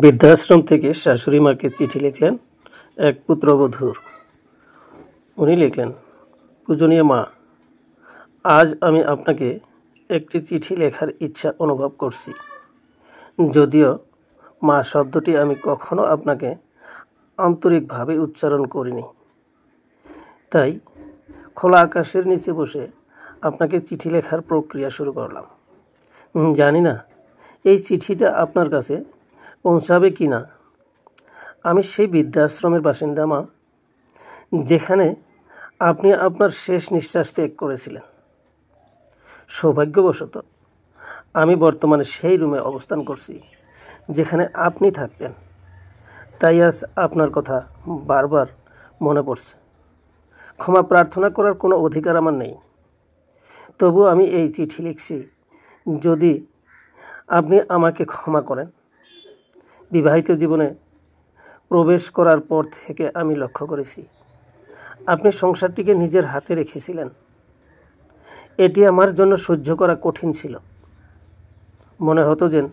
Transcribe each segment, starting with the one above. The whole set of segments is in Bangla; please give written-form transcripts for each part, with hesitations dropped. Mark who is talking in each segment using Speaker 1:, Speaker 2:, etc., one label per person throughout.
Speaker 1: বৃদ্ধাশ্রম থেকে শাশুড়ি মাকে চিঠি লিখলেন এক পুত্রবধূর। উনি লিখলেন, পূজনীয় মা, আজ আমি আপনাকে একটি চিঠি লেখার ইচ্ছা অনুভব করছি। যদিও মা শব্দটি আমি কখনো আপনাকে আন্তরিকভাবে উচ্চারণ করিনি, তাই খোলা আকাশের নিচে বসে আপনাকে চিঠি লেখার প্রক্রিয়া শুরু করলাম। জানি না এই চিঠিটা আপনার কাছে পৌঁছাবে কি না। আমি সেই বৃদ্ধাশ্রমের বাসিন্দা মা, যেখানে আপনি আপনার শেষ নিঃশ্বাস ত্যাগ করেছিলেন। সৌভাগ্যবশত আমি বর্তমানে সেই রুমে অবস্থান করছি যেখানে আপনি থাকতেন, তাই আজ আপনার কথা বারবার মনে পড়ছে। ক্ষমা প্রার্থনা করার কোনো অধিকার আমার নেই, তবু আমি এই চিঠি লিখছি যদি আপনি আমাকে ক্ষমা করেন। বিবাহিত জীবনে প্রবেশ করার পর থেকে আমি লক্ষ্য করেছি আপনি সংসারটিকে নিজের হাতে রেখেছিলেন। এটি আমার জন্য সহ্য করা কঠিন ছিল। মনে হতো যেন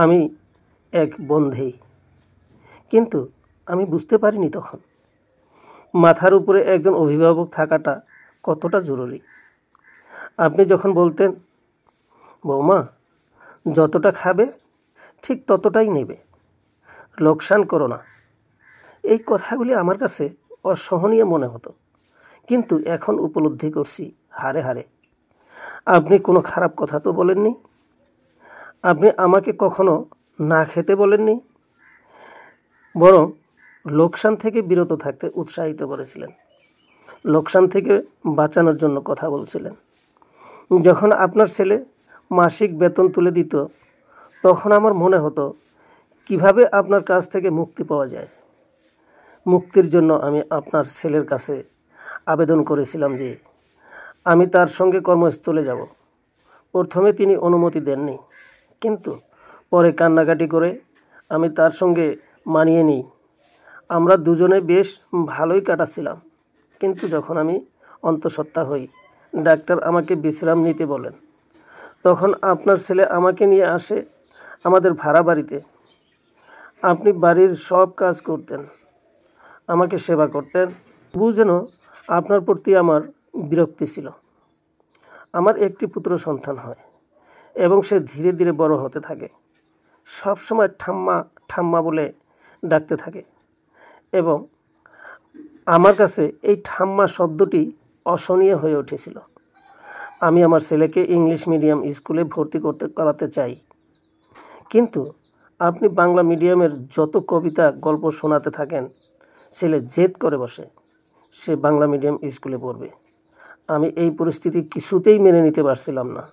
Speaker 1: আমি এক বন্ধী, কিন্তু আমি বুঝতে পারিনি তখন মাথার উপরে একজন অভিভাবক থাকাটা কতটা জরুরি। আপনি যখন বলতেন, বৌমা যতটা খাবে ঠিক ততটাই নেবে, লোকসান করো না, এই কথাগুলি আমার কাছে অসহনীয় মনে হতো। কিন্তু এখন উপলব্ধি করছি হারে হারে আপনি কোনো খারাপ কথা তো বলেননি। আপনি আমাকে কখনো না খেতে বলেননি, বরং লোকসান থেকে বিরত থাকতে উৎসাহিত করেছিলেন। লোকসান থেকে বাঁচানোর জন্য কথা বলছিলেন। যখন আপনার ছেলে মাসিক বেতন তুলে দিত, তখন আমার মনে হতো কিভাবে আপনার কাছ থেকে মুক্তি পাওয়া যায়। মুক্তির জন্য আমি আপনার ছেলের কাছে আবেদন করেছিলাম যে আমি তার সঙ্গে কর্মস্থলে যাব। প্রথমে তিনি অনুমতি দেননি, কিন্তু পরে কান্নাকাটি করে আমি তার সঙ্গে মানিয়ে নিই। আমরা দুজনে বেশ ভালোই কাটাচ্ছিলাম, কিন্তু যখন আমি অন্তঃসত্ত্বা হই, ডাক্তার আমাকে বিশ্রাম নিতে বলেন, তখন আপনার ছেলে আমাকে নিয়ে আসে আমাদের ভাড়া বাড়িতে। আপনি বাড়ির সব কাজ করতেন, আমাকে সেবা করতেন। তবু যেন আপনার প্রতি আমার বিরক্তি ছিল। আমার একটি পুত্র সন্তান হয় এবং সে ধীরে ধীরে বড় হতে থাকে। সব সময় ঠাম্মা ঠাম্মা বলে ডাকতে থাকে এবং আমার কাছে এই ঠাম্মা শব্দটি অসহনীয় হয়ে উঠেছিল। আমি আমার ছেলেকে ইংলিশ মিডিয়াম স্কুলে ভর্তি করাতে চাই, কিন্তু আপনি বাংলা মিডিয়ামের যত কবিতা গল্প শোনাতে থাকেন, ছেলে জেদ করে বসে সে বাংলা মিডিয়াম স্কুলে পড়বে। আমি এই পরিস্থিতি কিছুতেই মেনে নিতে পারছিলাম না।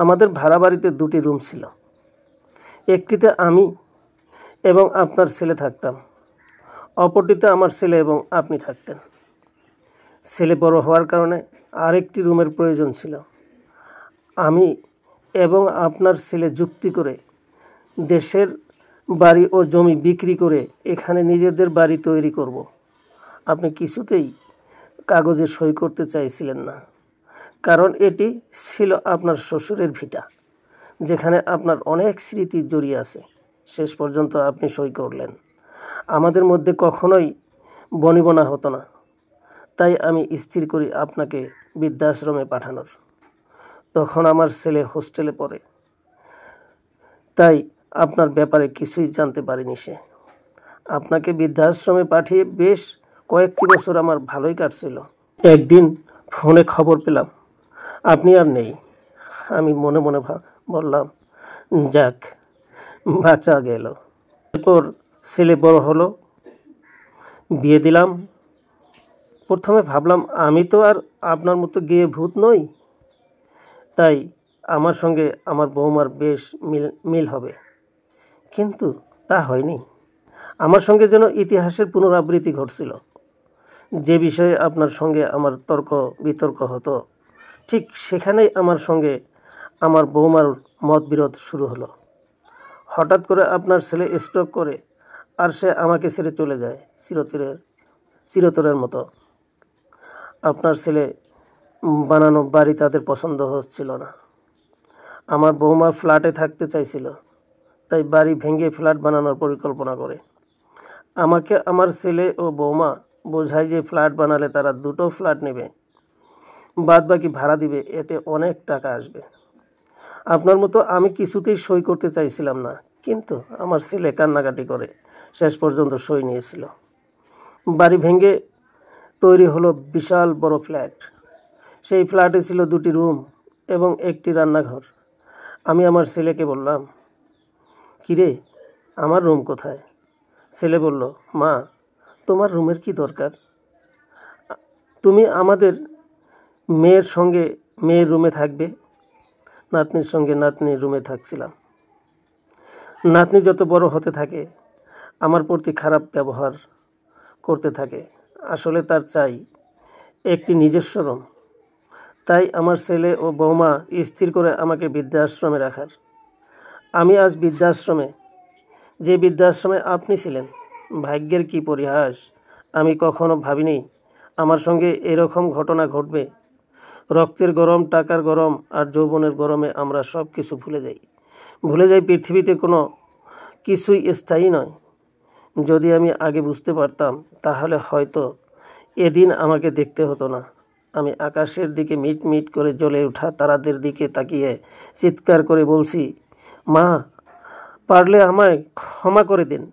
Speaker 1: আমাদের ভাড়া বাড়িতে দুটি রুম ছিল। একটিতে আমি এবং আপনার ছেলে থাকতাম, অপরটিতে আমার ছেলে এবং আপনি থাকতেন। ছেলে বড় হওয়ার কারণে আরেকটি রুমের প্রয়োজন ছিল। আমি এবং আপনার ছেলে যুক্তি করে দেশের বাড়ি ও জমি বিক্রি করে এখানে নিজেদের বাড়ি তৈরি করব। আপনি কিছুতেই কাগজে সই করতে চাইছিলেন না, কারণ এটি ছিল আপনার শ্বশুরের ভিটা, যেখানে আপনার অনেক স্মৃতি জড়িয়ে আছে। শেষ পর্যন্ত আপনি সই করলেন। আমাদের মধ্যে কখনোই বনিবনা হতো না, তাই আমি স্থির করি আপনাকে বৃদ্ধাশ্রমে পাঠানোর। তখন আমার ছেলে হোস্টেলে পড়ে, তাই আপনার ব্যাপারে কিছুই জানতে পারিনি সে। আপনাকে বৃদ্ধাশ্রমে পাঠিয়ে বেশ কয়েকটি বছর আমার ভালোই কাটছিল। একদিন ফোনে খবর পেলাম আপনি আর নেই। আমি মনে মনে বললাম, যাক, বাঁচা গেল। এরপর ছেলে বড় হলো, বিয়ে দিলাম। প্রথমে ভাবলাম আমি তো আর আপনার মতো গেয়ে ভূত নই, তাই আমার সঙ্গে আমার বৌমার বেশ মিল হবে, কিন্তু তা হয়নি। আমার সঙ্গে যেন ইতিহাসের পুনরাবৃত্তি ঘটছিল। যে বিষয়ে আপনার সঙ্গে আমার তর্ক বিতর্ক হতো, ঠিক সেখানেই আমার সঙ্গে আমার বৌমার মতবিরোধ শুরু হলো। হঠাৎ করে আপনার ছেলে স্ট্রোক করে আর সে আমাকে ছেড়ে চলে যায় চিরতরের মতো। আপনার ছেলে বানানো বাড়ি তাদের পছন্দ হচ্ছিল না। আমার বৌমা ফ্ল্যাটে থাকতে চাইছিল, তাই বাড়ি ভেঙে ফ্ল্যাট বানানোর পরিকল্পনা করে। আমাকে আমার ছেলে ও বৌমা বোঝায় যে ফ্ল্যাট বানালে তারা দুটো ফ্ল্যাট নেবে, বাদবাকি ভাড়া দিবে, এতে অনেক টাকা আসবে। আপনার মতো আমি কিছুতেই সই করতে চাইছিলাম না, কিন্তু আমার ছেলে কান্নাকাটি করে শেষ পর্যন্ত সই নিয়েছিল। বাড়ি ভেঙে তৈরি হলো বিশাল বড় ফ্ল্যাট। সেই ফ্ল্যাটে ছিল 2টি রুম এবং 1টি রান্নাঘর। আমি আমার ছেলেকে বললাম, কিরে, আমার রুম কোথায়? ছেলে বলল, মা, তোমার রুমের কি দরকার? তুমি আমাদের মেয়ের সঙ্গে মেয়ের রুমে থাকবে। নাতনির সঙ্গে নাতনির রুমে থাকছিলাম। নাতনি যত বড় হতে থাকে আমার প্রতি খারাপ ব্যবহার করতে থাকে। আসলে তার চাই একটি নিজস্ব রুম। তাই আমার ছেলে ও বৌমা স্থির করে আমাকে বৃদ্ধাশ্রমে রাখার। আমি আজ বৃদ্ধাশ্রমে, যে বৃদ্ধাশ্রমে আপনি ছিলেন। ভাগ্যের কি পরিহাস! আমি কখনো ভাবিনি আমার সঙ্গে এরকম ঘটনা ঘটবে। রক্তের গরম, টাকার গরম আর যৌবনের গরমে আমরা সব কিছু ভুলে যাই পৃথিবীতে কোনো কিছুই স্থায়ী নয়। যদি আমি আগে বুঝতে পারতাম তাহলে হয়তো এদিন আমাকে দেখতে হতো না। আমি আকাশের দিকে মিট মিট করে জ্বলে ওঠা তারাদের দিকে তাকিয়ে চিৎকার করে বলছি, মা, পারলে আমায় ক্ষমা করে দিন।